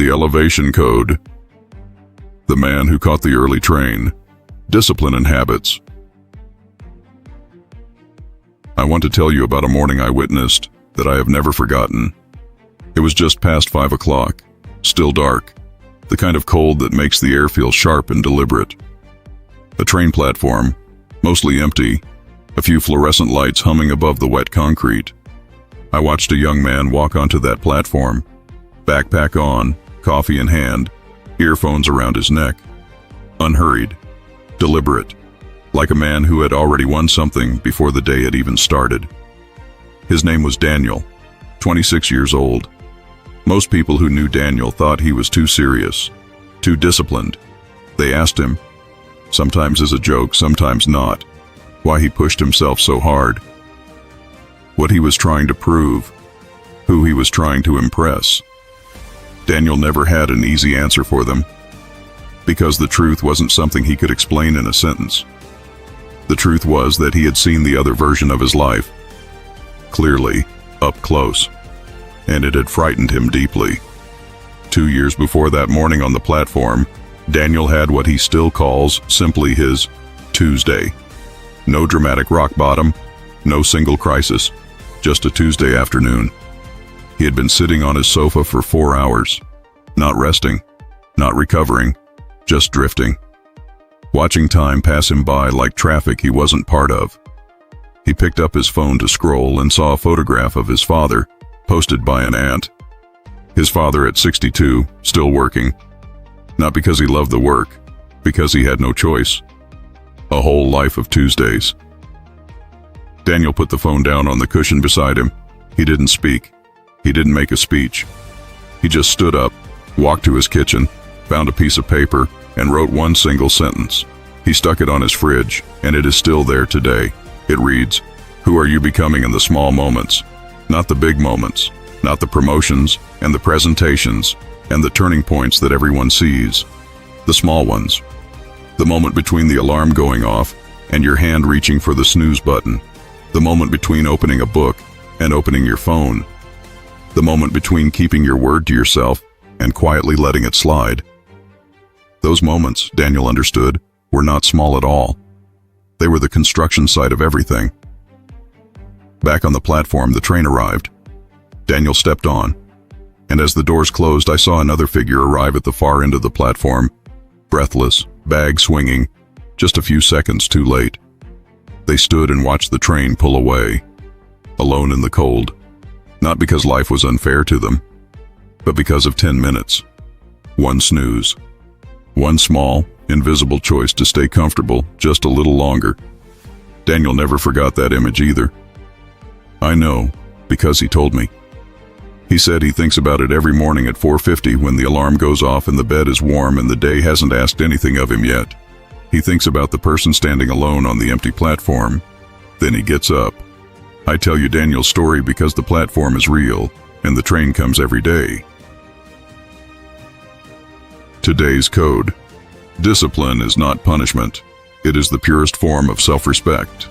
The elevation code. The man who caught the early train. Discipline and habits. I want to tell you about a morning I witnessed that I have never forgotten. It was just past 5 o'clock, still dark, the kind of cold that makes the air feel sharp and deliberate. A train platform, mostly empty, a few fluorescent lights humming above the wet concrete. I watched a young man walk onto that platform, backpack on, coffee in hand, earphones around his neck. Unhurried, deliberate, like a man who had already won something before the day had even started. His name was Daniel, 26 years old. Most people who knew Daniel thought he was too serious, too disciplined. They asked him, sometimes as a joke, sometimes not, why he pushed himself so hard, what he was trying to prove, who he was trying to impress. Daniel never had an easy answer for them, because the truth wasn't something he could explain in a sentence. The truth was that he had seen the other version of his life, clearly, up close, and it had frightened him deeply. 2 years before that morning on the platform, Daniel had what he still calls simply his Tuesday. No dramatic rock bottom, no single crisis, just a Tuesday afternoon. He had been sitting on his sofa for 4 hours, not resting, not recovering, just drifting, watching time pass him by like traffic he wasn't part of. He picked up his phone to scroll and saw a photograph of his father, posted by an aunt. His father at 62, still working. Not because he loved the work, because he had no choice. A whole life of Tuesdays. Daniel put the phone down on the cushion beside him. He didn't speak. He didn't make a speech. He just stood up, walked to his kitchen, found a piece of paper, and wrote one single sentence. He stuck it on his fridge, and it is still there today. It reads, "Who are you becoming in the small moments? Not the big moments, not the promotions and the presentations and the turning points that everyone sees. The small ones. The moment between the alarm going off and your hand reaching for the snooze button. The moment between opening a book and opening your phone. The moment between keeping your word to yourself and quietly letting it slide." Those moments, Daniel understood, were not small at all. They were the construction site of everything. Back on the platform, the train arrived. Daniel stepped on, and as the doors closed, I saw another figure arrive at the far end of the platform, breathless, bag swinging, just a few seconds too late. They stood and watched the train pull away, alone in the cold, not because life was unfair to them, but because of 10 minutes. One snooze. One small, invisible choice to stay comfortable just a little longer. Daniel never forgot that image either. I know, because he told me. He said he thinks about it every morning at 4:50 when the alarm goes off and the bed is warm and the day hasn't asked anything of him yet. He thinks about the person standing alone on the empty platform. Then he gets up. I tell you Daniel's story because the platform is real and the train comes every day. Today's code. Discipline is not punishment. It is the purest form of self-respect.